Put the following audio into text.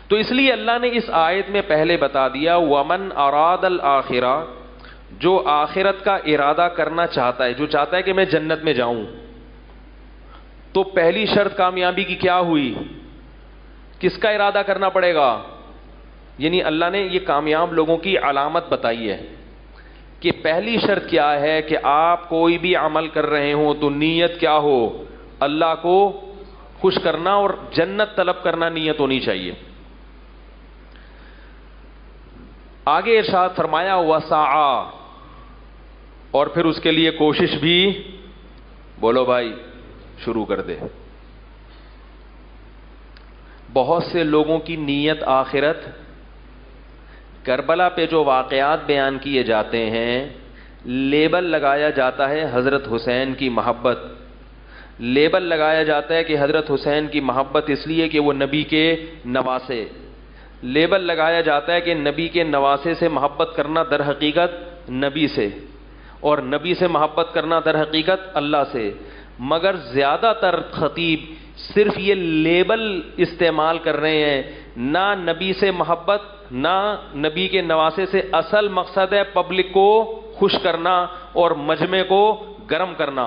تو اس لیے اللہ نے اس آیت میں پہلے بتا دیا ومن اراد الآخرہ، جو آخرت کا ارادہ کرنا چاہتا ہے، جو چاہتا ہے کہ میں جنت میں جاؤں، تو پہلی شرط کامیابی کی کیا ہوئی؟ کس کا ارادہ کرنا پڑے گا؟ یعنی اللہ نے یہ کامیاب لوگوں کی علامت بتائی ہے کہ پہلی شرط کیا ہے کہ آپ کوئی بھی عمل کر رہے ہوں تو نیت کیا ہو؟ اللہ کو خوش کرنا اور جنت طلب کرنا نیت ہونی چاہیے۔ آگے ارشاد فرمایا وسعا، اور پھر اس کے لیے کوشش بھی، بولو بھائی شروع کر دے۔ بہت سے لوگوں کی نیت آخرت، کربلا پہ جو واقعات بیان کیے جاتے ہیں، لیبل لگایا جاتا ہے حضرت حسین کی محبت، لیبل لگایا جاتا ہے کہ حضرت حسین کی محبت اس لیے کہ وہ نبی کے نواسے، لیبل لگایا جاتا ہے کہ نبی کے نواسے سے محبت کرنا در حقیقت نبی سے، اور نبی سے محبت کرنا در حقیقت اللہ سے۔ مگر زیادہ تر خطیب صرف یہ لیبل استعمال کر رہے ہیں، نہ نبی سے محبت نہ نبی کے نواسے سے۔ اصل مقصد ہے پبلک کو خوش کرنا اور مجمع کو گرم کرنا۔